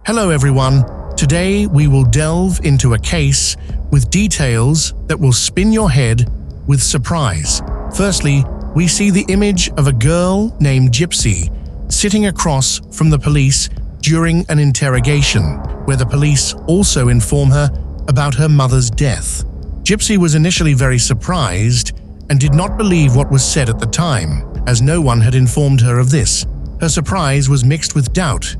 Hello everyone, today we will delve into a case with details that will spin your head with surprise. Firstly, we see the image of a girl named Gypsy sitting across from the police during an interrogation, where the police also inform her about her mother's death. Gypsy was initially very surprised and did not believe what was said at the time, as no one had informed her of this. Her surprise was mixed with doubt,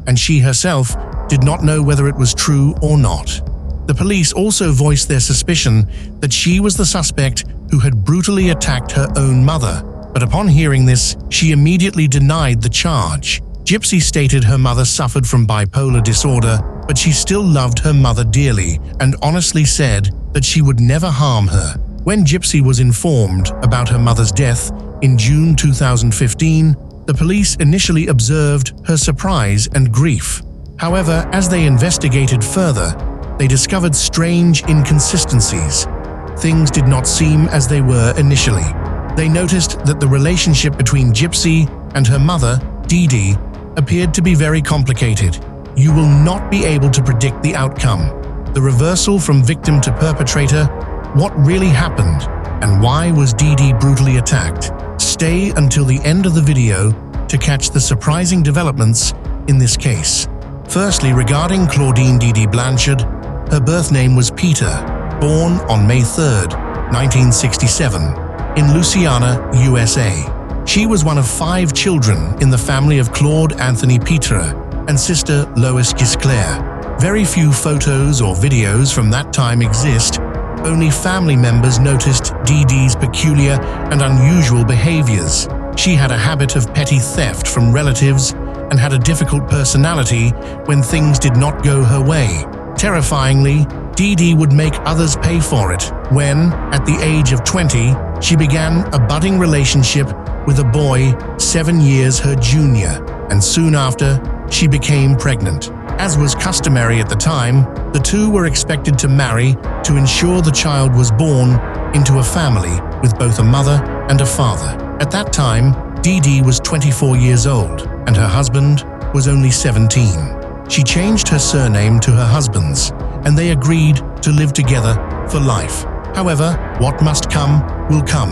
and she herself did not know whether it was true or not. The police also voiced their suspicion that she was the suspect who had brutally attacked her own mother, but upon hearing this, she immediately denied the charge. Gypsy stated her mother suffered from bipolar disorder, but she still loved her mother dearly and honestly said that she would never harm her. When Gypsy was informed about her mother's death in June 2015, the police initially observed her surprise and grief. However, as they investigated further, they discovered strange inconsistencies. Things did not seem as they were initially. They noticed that the relationship between Gypsy and her mother, Dee Dee, appeared to be very complicated. You will not be able to predict the outcome. The reversal from victim to perpetrator, what really happened, and why was Dee Dee brutally attacked? Stay until the end of the video to catch the surprising developments in this case. Firstly, regarding Claudine Dee Dee Blanchard, her birth name was Peter, born on May 3, 1967, in Louisiana, USA. She was one of 5 children in the family of Claude Anthony Petre and sister Lois Gisclair. Very few photos or videos from that time exist. Only family members noticed Dee Dee's peculiar and unusual behaviors. She had a habit of petty theft from relatives and had a difficult personality when things did not go her way. Terrifyingly, Dee Dee would make others pay for it when, at the age of 20, she began a budding relationship with a boy 7 years her junior, and soon after, she became pregnant. As was customary at the time, the two were expected to marry to ensure the child was born into a family with both a mother and a father. At that time, Dee Dee was 24 years old, and her husband was only 17. She changed her surname to her husband's, and they agreed to live together for life. However, what must come will come.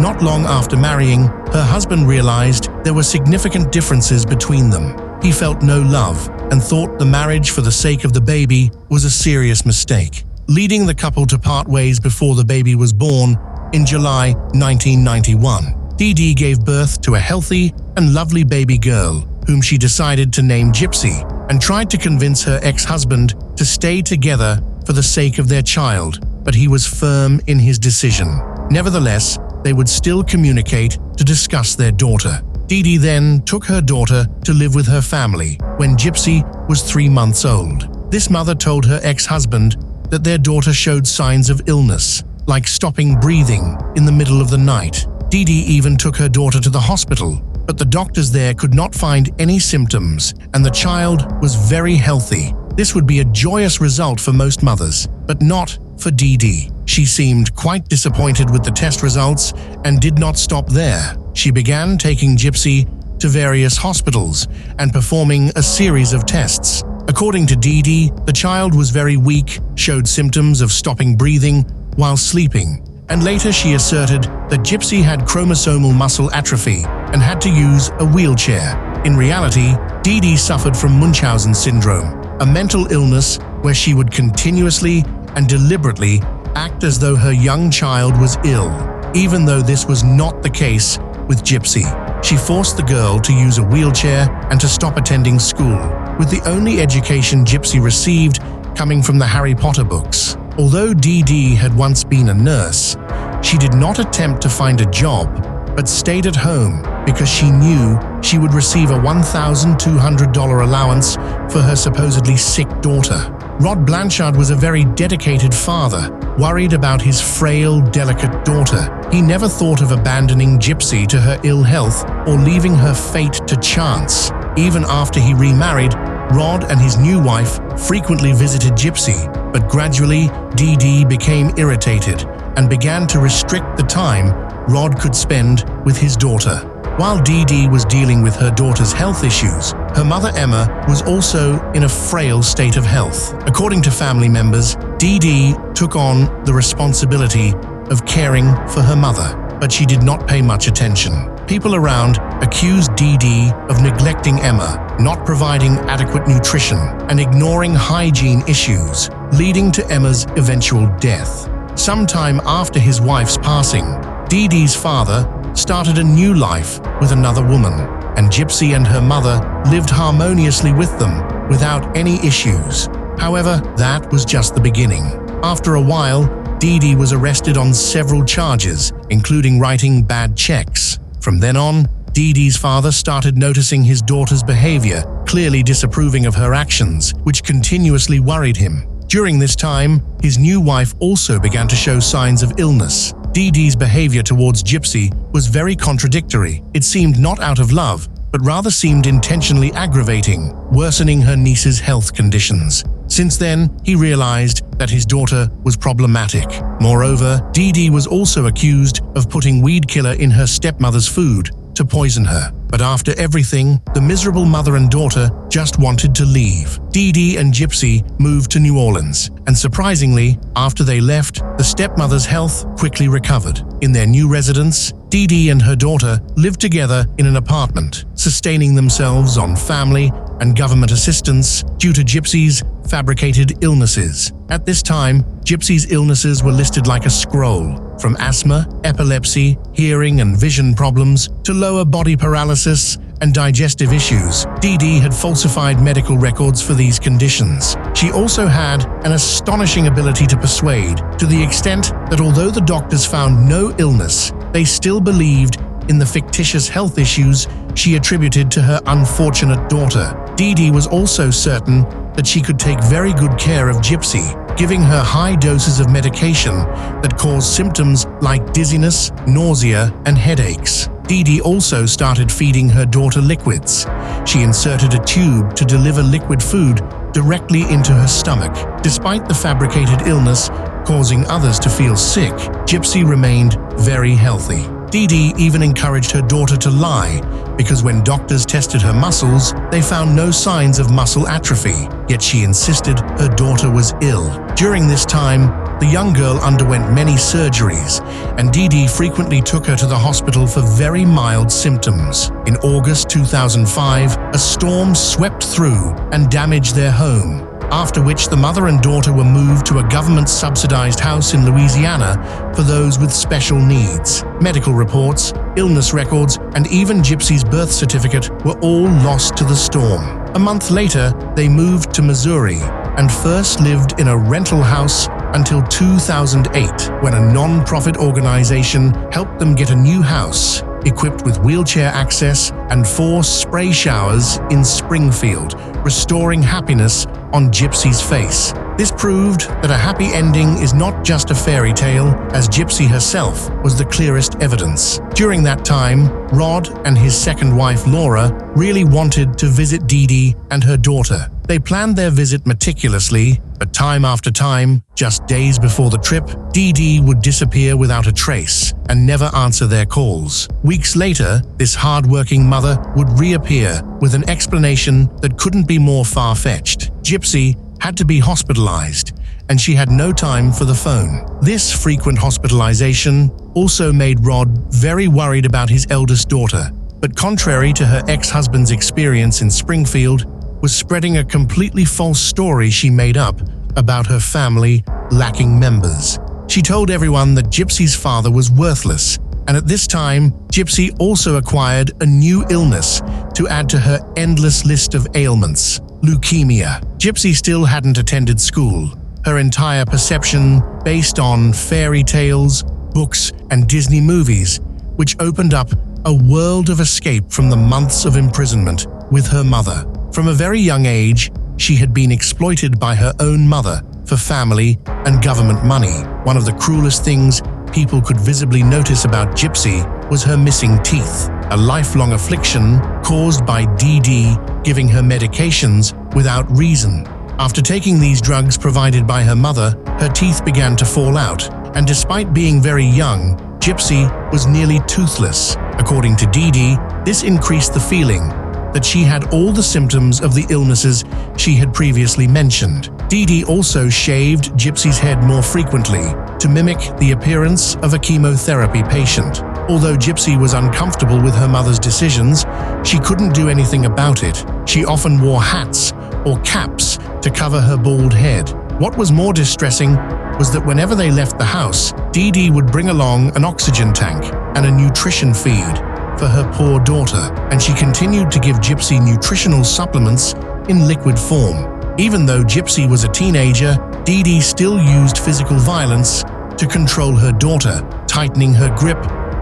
Not long after marrying, her husband realized there were significant differences between them. He felt no love and thought the marriage for the sake of the baby was a serious mistake, leading the couple to part ways before the baby was born in July 1991. Dee Dee gave birth to a healthy and lovely baby girl, whom she decided to name Gypsy, and tried to convince her ex-husband to stay together for the sake of their child, but he was firm in his decision. Nevertheless, they would still communicate to discuss their daughter. Dee Dee then took her daughter to live with her family when Gypsy was 3 months old. This mother told her ex-husband that their daughter showed signs of illness, like stopping breathing in the middle of the night. Dee Dee even took her daughter to the hospital, but the doctors there could not find any symptoms, and the child was very healthy. This would be a joyous result for most mothers, but not for Dee Dee. She seemed quite disappointed with the test results and did not stop there. She began taking Gypsy to various hospitals and performing a series of tests. According to Dee Dee, the child was very weak, showed symptoms of stopping breathing while sleeping, and later she asserted that Gypsy had chromosomal muscle atrophy and had to use a wheelchair. In reality, Dee Dee suffered from Munchausen syndrome, a mental illness where she would continuously and deliberately act as though her young child was ill. Even though this was not the case with Gypsy, she forced the girl to use a wheelchair and to stop attending school, with the only education Gypsy received coming from the Harry Potter books. Although Dee Dee had once been a nurse, she did not attempt to find a job, but stayed at home because she knew she would receive a $1,200 allowance for her supposedly sick daughter. Rod Blanchard was a very dedicated father, worried about his frail, delicate daughter. He never thought of abandoning Gypsy to her ill health or leaving her fate to chance. Even after he remarried, Rod and his new wife frequently visited Gypsy, but gradually Dee Dee became irritated and began to restrict the time Rod could spend with his daughter. While Dee Dee was dealing with her daughter's health issues, her mother Emma was also in a frail state of health. According to family members, Dee Dee took on the responsibility of caring for her mother, but she did not pay much attention. People around accused Dee Dee of neglecting Emma, not providing adequate nutrition, and ignoring hygiene issues, leading to Emma's eventual death. Sometime after his wife's passing, Dee Dee's father started a new life with another woman, and Gypsy and her mother lived harmoniously with them without any issues. However, that was just the beginning. After a while, Dee Dee was arrested on several charges, including writing bad checks. From then on, Dee Dee's father started noticing his daughter's behavior, clearly disapproving of her actions, which continuously worried him. During this time, his new wife also began to show signs of illness. Dee Dee's behavior towards Gypsy was very contradictory. It seemed not out of love, but rather seemed intentionally aggravating, worsening her niece's health conditions. Since then, he realized that his daughter was problematic. Moreover, Dee Dee was also accused of putting weed killer in her stepmother's food to poison her. But after everything, the miserable mother and daughter just wanted to leave. Dee Dee and Gypsy moved to New Orleans, and surprisingly, after they left, the stepmother's health quickly recovered. In their new residence, Dee Dee and her daughter lived together in an apartment, sustaining themselves on family and government assistance due to Gypsy's fabricated illnesses. At this time, Gypsy's illnesses were listed like a scroll, from asthma, epilepsy, hearing and vision problems, to lower body paralysis and digestive issues. Dee Dee had falsified medical records for these conditions. She also had an astonishing ability to persuade, to the extent that although the doctors found no illness, they still believed in the fictitious health issues she attributed to her unfortunate daughter. Dee Dee was also certain that she could take very good care of Gypsy, giving her high doses of medication that caused symptoms like dizziness, nausea, and headaches. Dee Dee also started feeding her daughter liquids. She inserted a tube to deliver liquid food directly into her stomach. Despite the fabricated illness causing others to feel sick, Gypsy remained very healthy. Dee Dee even encouraged her daughter to lie, because when doctors tested her muscles, they found no signs of muscle atrophy, yet she insisted her daughter was ill. During this time, the young girl underwent many surgeries, and Dee Dee frequently took her to the hospital for very mild symptoms. In August 2005, a storm swept through and damaged their home, after which the mother and daughter were moved to a government-subsidized house in Louisiana for those with special needs. Medical reports, illness records, and even Gypsy's birth certificate were all lost to the storm. A month later, they moved to Missouri and first lived in a rental house until 2008, when a non-profit organization helped them get a new house, equipped with wheelchair access and 4 spray showers in Springfield, restoring happiness on Gypsy's face. This proved that a happy ending is not just a fairy tale, as Gypsy herself was the clearest evidence. During that time, Rod and his second wife Laura really wanted to visit Dee Dee and her daughter. They planned their visit meticulously, but time after time, just days before the trip, Dee Dee would disappear without a trace and never answer their calls. Weeks later, this hard-working mother would reappear with an explanation that couldn't be more far-fetched. Gypsy had to be hospitalized, and she had no time for the phone. This frequent hospitalization also made Rod very worried about his eldest daughter, but contrary to her ex-husband's experience in Springfield, was spreading a completely false story she made up about her family lacking members. She told everyone that Gypsy's father was worthless, and at this time, Gypsy also acquired a new illness to add to her endless list of ailments: leukemia. Gypsy still hadn't attended school. Her entire perception based on fairy tales, books, and Disney movies, which opened up a world of escape from the months of imprisonment with her mother. From a very young age, she had been exploited by her own mother for family and government money. One of the cruelest things people could visibly notice about Gypsy was her missing teeth, a lifelong affliction caused by Dee Dee giving her medications without reason. After taking these drugs provided by her mother, her teeth began to fall out, and despite being very young, Gypsy was nearly toothless. According to Dee Dee, this increased the feeling that she had all the symptoms of the illnesses she had previously mentioned. Dee Dee also shaved Gypsy's head more frequently to mimic the appearance of a chemotherapy patient. Although Gypsy was uncomfortable with her mother's decisions, she couldn't do anything about it. She often wore hats or caps to cover her bald head. What was more distressing was that whenever they left the house, Dee Dee would bring along an oxygen tank and a nutrition feed for her poor daughter, and she continued to give Gypsy nutritional supplements in liquid form. Even though Gypsy was a teenager, Dee Dee still used physical violence to control her daughter, tightening her grip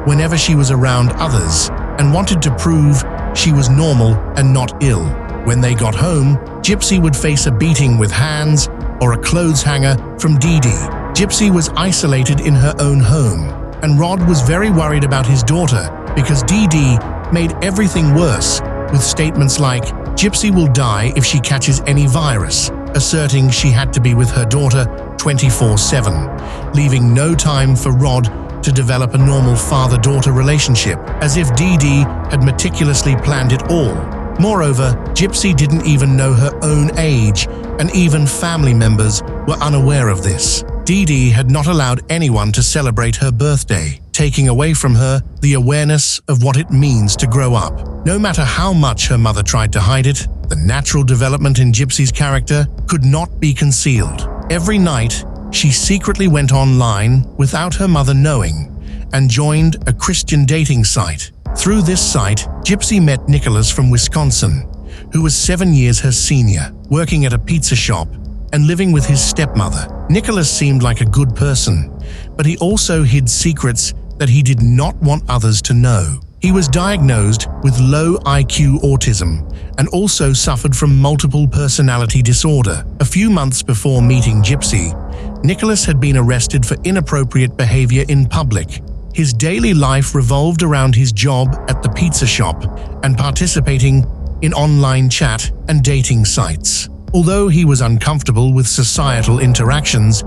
whenever she was around others, and wanted to prove she was normal and not ill. When they got home, Gypsy would face a beating with hands or a clothes hanger from Dee Dee. Gypsy was isolated in her own home, and Rod was very worried about his daughter because Dee Dee made everything worse with statements like, "Gypsy will die if she catches any virus," asserting she had to be with her daughter 24/7, leaving no time for Rod to develop a normal father-daughter relationship, as if Dee Dee had meticulously planned it all. Moreover, Gypsy didn't even know her own age, and even family members were unaware of this. Dee Dee had not allowed anyone to celebrate her birthday, taking away from her the awareness of what it means to grow up. No matter how much her mother tried to hide it, the natural development in Gypsy's character could not be concealed. Every night, she secretly went online without her mother knowing and joined a Christian dating site. Through this site, Gypsy met Nicholas from Wisconsin, who was 7 years her senior, working at a pizza shop and living with his stepmother. Nicholas seemed like a good person, but he also hid secrets that he did not want others to know. He was diagnosed with low IQ autism and also suffered from multiple personality disorder. A few months before meeting Gypsy, Nicholas had been arrested for inappropriate behavior in public. His daily life revolved around his job at the pizza shop and participating in online chat and dating sites. Although he was uncomfortable with societal interactions,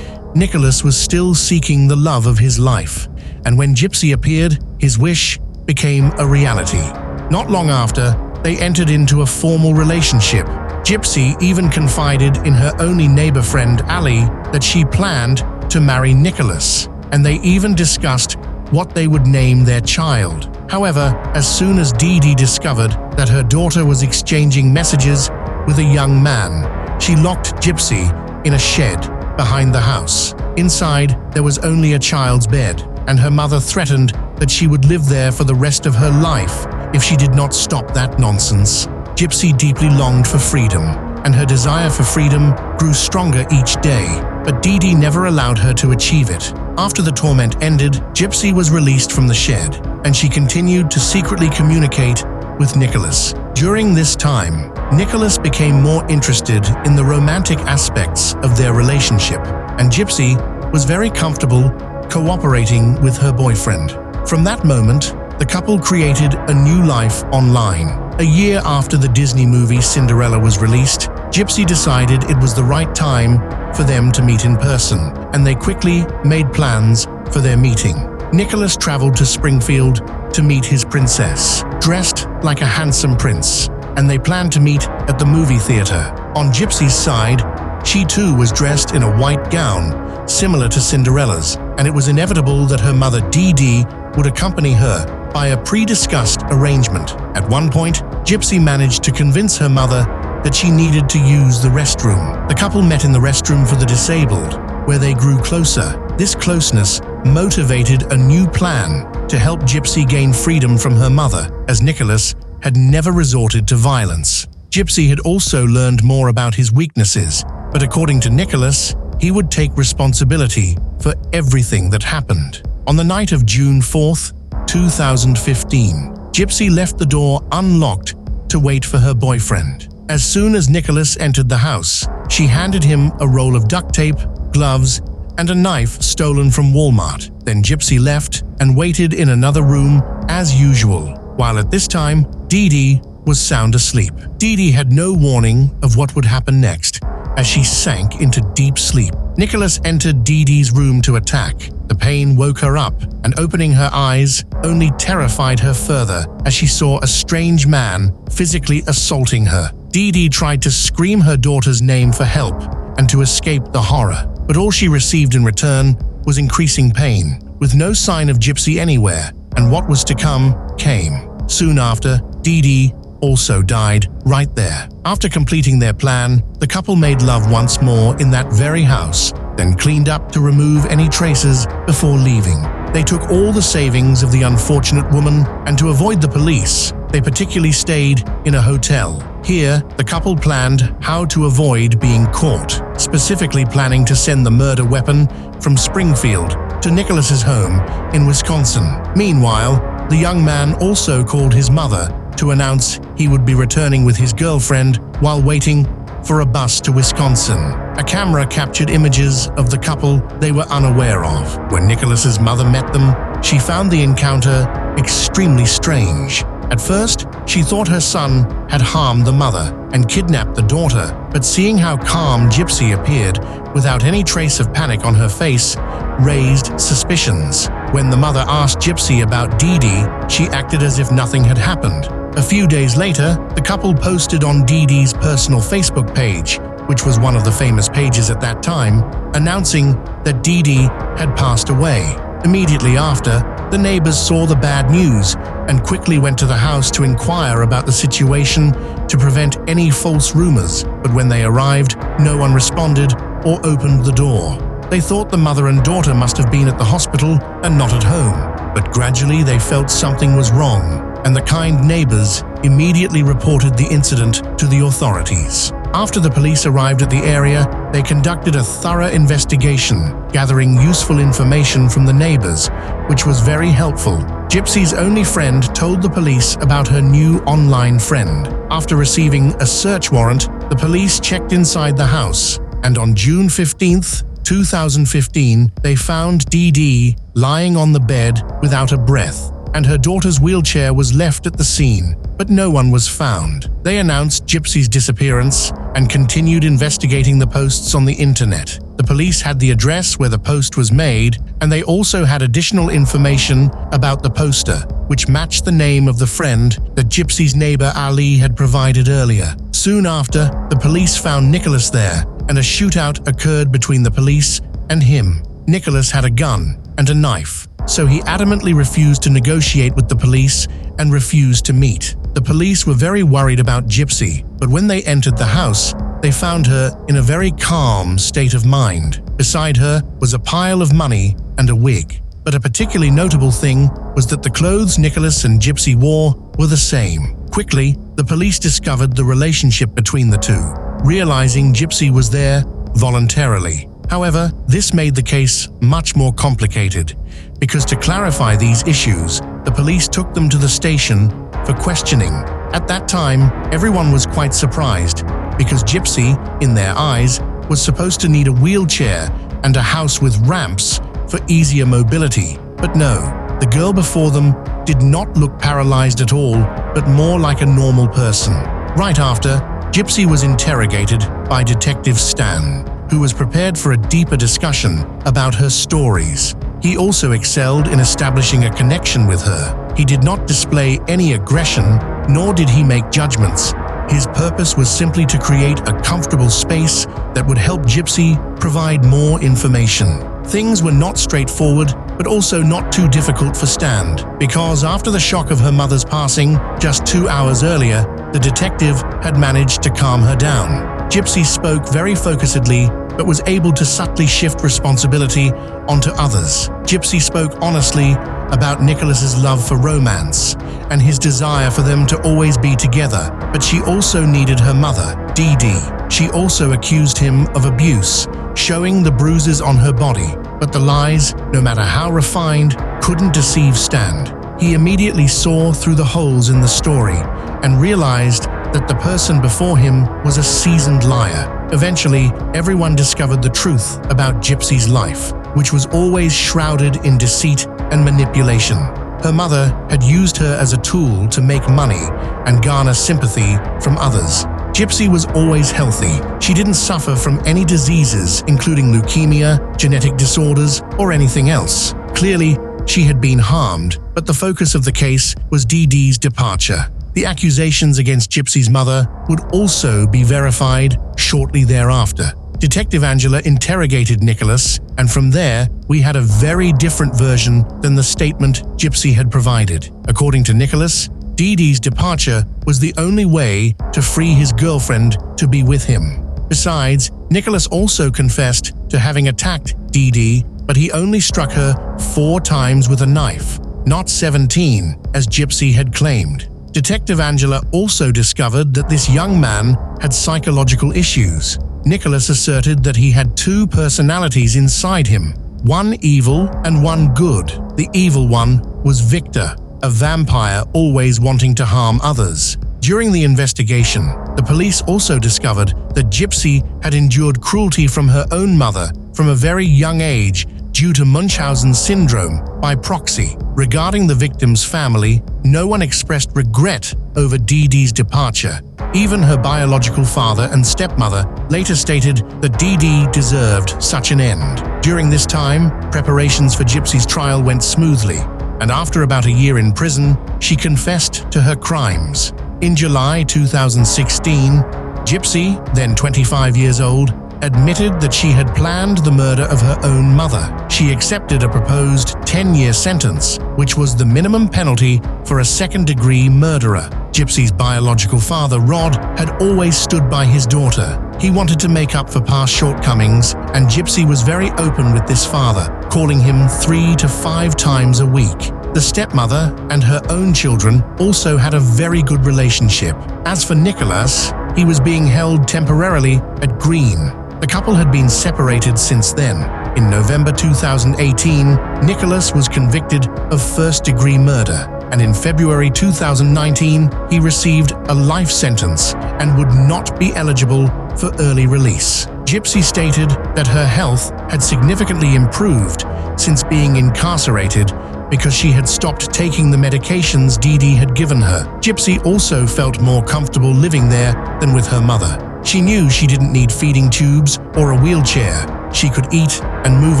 Nicholas was still seeking the love of his life, and when Gypsy appeared, his wish became a reality. Not long after, they entered into a formal relationship. Gypsy even confided in her only neighbor friend Ali that she planned to marry Nicholas, and they even discussed what they would name their child. However, as soon as Dee Dee discovered that her daughter was exchanging messages with a young man, she locked Gypsy in a shed behind the house. Inside, there was only a child's bed, and her mother threatened that she would live there for the rest of her life if she did not stop that nonsense. Gypsy deeply longed for freedom, and her desire for freedom grew stronger each day, but Dee Dee never allowed her to achieve it. After the torment ended, Gypsy was released from the shed, and she continued to secretly communicate with Nicholas. During this time, Nicholas became more interested in the romantic aspects of their relationship, and Gypsy was very comfortable cooperating with her boyfriend. From that moment, the couple created a new life online. A year after the Disney movie Cinderella was released, Gypsy decided it was the right time for them to meet in person, and they quickly made plans for their meeting. Nicholas traveled to Springfield to meet his princess, dressed like a handsome prince, and they planned to meet at the movie theater. On Gypsy's side, she too was dressed in a white gown, similar to Cinderella's, and it was inevitable that her mother Dee Dee would accompany her by a pre-discussed arrangement. At one point, Gypsy managed to convince her mother that she needed to use the restroom. The couple met in the restroom for the disabled, where they grew closer. This closeness motivated a new plan to help Gypsy gain freedom from her mother, as Nicholas had never resorted to violence. Gypsy had also learned more about his weaknesses, but according to Nicholas, he would take responsibility for everything that happened. On the night of June 4th, 2015, Gypsy left the door unlocked to wait for her boyfriend. As soon as Nicholas entered the house, she handed him a roll of duct tape, gloves, and a knife stolen from Walmart. Then Gypsy left and waited in another room as usual, while at this time, Dee Dee was sound asleep. Dee Dee had no warning of what would happen next, as she sank into deep sleep. Nicholas entered Dee Dee's room to attack. The pain woke her up, and opening her eyes only terrified her further as she saw a strange man physically assaulting her. Dee Dee tried to scream her daughter's name for help and to escape the horror, but all she received in return was increasing pain, with no sign of Gypsy anywhere, and what was to come came. Soon after, Dee Dee also died right there. After completing their plan, the couple made love once more in that very house, then cleaned up to remove any traces before leaving. They took all the savings of the unfortunate woman, and to avoid the police, they particularly stayed in a hotel. Here, the couple planned how to avoid being caught, specifically planning to send the murder weapon from Springfield to Nicholas's home in Wisconsin. Meanwhile, the young man also called his mother to announce he would be returning with his girlfriend while waiting for a bus to Wisconsin. A camera captured images of the couple they were unaware of. When Nicholas's mother met them, she found the encounter extremely strange. At first, she thought her son had harmed the mother and kidnapped the daughter, but seeing how calm Gypsy appeared without any trace of panic on her face raised suspicions. When the mother asked Gypsy about Dee Dee, she acted as if nothing had happened. A few days later, the couple posted on Dee Dee's personal Facebook page, which was one of the famous pages at that time, announcing that Dee Dee had passed away. Immediately after, the neighbors saw the bad news and quickly went to the house to inquire about the situation to prevent any false rumors, but when they arrived, no one responded or opened the door. They thought the mother and daughter must have been at the hospital and not at home, but gradually they felt something was wrong, and the kind neighbors immediately reported the incident to the authorities. After the police arrived at the area, they conducted a thorough investigation, gathering useful information from the neighbors, which was very helpful. Gypsy's only friend told the police about her new online friend. After receiving a search warrant, the police checked inside the house, and on June 15th, 2015, they found Dee Dee lying on the bed without a breath, and her daughter's wheelchair was left at the scene, but no one was found. They announced Gypsy's disappearance and continued investigating the posts on the internet. The police had the address where the post was made, and they also had additional information about the poster, which matched the name of the friend that Gypsy's neighbor Ali had provided earlier. Soon after, the police found Nicholas there, and a shootout occurred between the police and him. Nicholas had a gun and a knife, so he adamantly refused to negotiate with the police and refused to meet. The police were very worried about Gypsy, but when they entered the house, they found her in a very calm state of mind. Beside her was a pile of money and a wig. But a particularly notable thing was that the clothes Nicholas and Gypsy wore were the same. Quickly, the police discovered the relationship between the two, realizing Gypsy was there voluntarily. However, this made the case much more complicated, because to clarify these issues, the police took them to the station for questioning. At that time, everyone was quite surprised, because Gypsy, in their eyes, was supposed to need a wheelchair and a house with ramps for easier mobility. But no, the girl before them did not look paralyzed at all, but more like a normal person. Right after, Gypsy was interrogated by Detective Stan, who was prepared for a deeper discussion about her stories. He also excelled in establishing a connection with her. He did not display any aggression, nor did he make judgments. His purpose was simply to create a comfortable space that would help Gypsy provide more information. Things were not straightforward, but also not too difficult for Stan, because after the shock of her mother's passing just 2 hours earlier, the detective had managed to calm her down. Gypsy spoke very focusedly, but was able to subtly shift responsibility onto others. Gypsy spoke honestly about Nicholas's love for romance and his desire for them to always be together, but she also needed her mother, Dee Dee. She also accused him of abuse, showing the bruises on her body, but the lies, no matter how refined, couldn't deceive Stan. He immediately saw through the holes in the story and realized that the person before him was a seasoned liar. Eventually, everyone discovered the truth about Gypsy's life, which was always shrouded in deceit and manipulation. Her mother had used her as a tool to make money and garner sympathy from others. Gypsy was always healthy. She didn't suffer from any diseases, including leukemia, genetic disorders, or anything else. Clearly, she had been harmed, but the focus of the case was Dee Dee's departure. The accusations against Gypsy's mother would also be verified shortly thereafter. Detective Angela interrogated Nicholas, and from there, we had a very different version than the statement Gypsy had provided. According to Nicholas, Dee Dee's departure was the only way to free his girlfriend to be with him. Besides, Nicholas also confessed to having attacked Dee Dee, but he only struck her 4 times with a knife, not 17, as Gypsy had claimed. Detective Angela also discovered that this young man had psychological issues. Nicholas asserted that he had 2 personalities inside him, one evil and one good. The evil one was Victor, a vampire always wanting to harm others. During the investigation, the police also discovered that Gypsy had endured cruelty from her own mother from a very young age due to Munchausen syndrome by proxy. Regarding the victim's family, no one expressed regret over Dee Dee's departure. Even her biological father and stepmother later stated that Dee Dee deserved such an end. During this time, preparations for Gypsy's trial went smoothly, and after about a year in prison, she confessed to her crimes. In July 2016, Gypsy, then 25 years old, admitted that she had planned the murder of her own mother. She accepted a proposed 10-year sentence, which was the minimum penalty for a second-degree murderer. Gypsy's biological father, Rod, had always stood by his daughter. He wanted to make up for past shortcomings, and Gypsy was very open with this father, calling him 3 to 5 times a week. The stepmother and her own children also had a very good relationship. As for Nicholas, he was being held temporarily at Green. The couple had been separated since then. In November 2018, Nicholas was convicted of first-degree murder, and in February 2019, he received a life sentence and would not be eligible for early release. Gypsy stated that her health had significantly improved since being incarcerated because she had stopped taking the medications Dee Dee had given her. Gypsy also felt more comfortable living there than with her mother. She knew she didn't need feeding tubes or a wheelchair. She could eat and move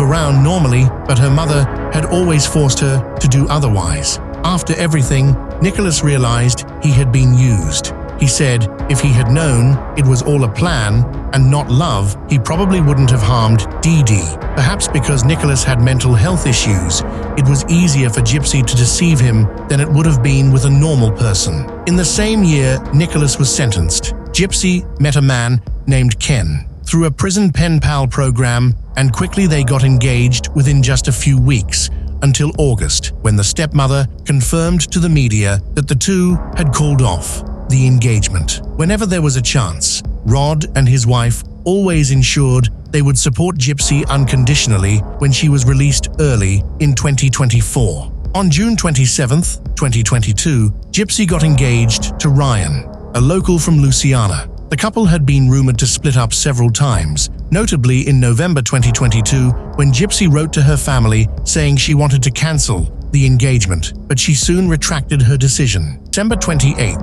around normally, but her mother had always forced her to do otherwise. After everything, Nicholas realized he had been used. He said if he had known it was all a plan and not love, he probably wouldn't have harmed Dee Dee. Perhaps because Nicholas had mental health issues, it was easier for Gypsy to deceive him than it would have been with a normal person. In the same year Nicholas was sentenced, Gypsy met a man named Ken through a prison pen pal program, and quickly they got engaged within just a few weeks, until August, when the stepmother confirmed to the media that the two had called off the engagement. Whenever there was a chance, Rod and his wife always ensured they would support Gypsy unconditionally when she was released early in 2024. On June 27, 2022, Gypsy got engaged to Ryan, a local from Louisiana. The couple had been rumored to split up several times, notably in November 2022 when Gypsy wrote to her family saying she wanted to cancel the engagement, but she soon retracted her decision. December 28,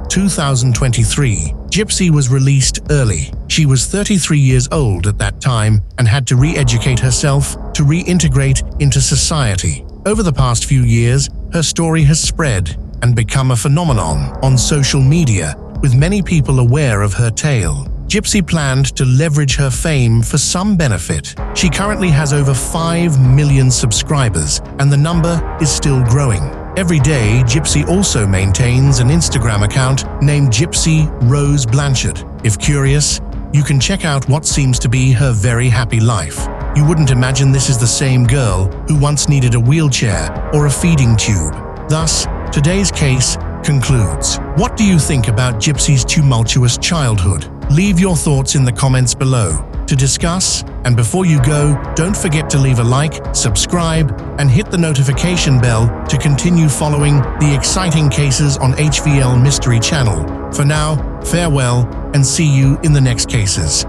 2023, Gypsy was released early. She was 33 years old at that time and had to re-educate herself to reintegrate into society. Over the past few years, her story has spread and become a phenomenon on social media, with many people aware of her tale. Gypsy planned to leverage her fame for some benefit. She currently has over 5 million subscribers, and the number is still growing. Every day, Gypsy also maintains an Instagram account named Gypsy Blanchard. If curious, you can check out what seems to be her very happy life. You wouldn't imagine this is the same girl who once needed a wheelchair or a feeding tube. Thus, today's case concludes. What do you think about Gypsy's tumultuous childhood? Leave your thoughts in the comments below to discuss, and before you go, don't forget to leave a like, subscribe, and hit the notification bell to continue following the exciting cases on HVL Mystery channel. For now, farewell and see you in the next cases.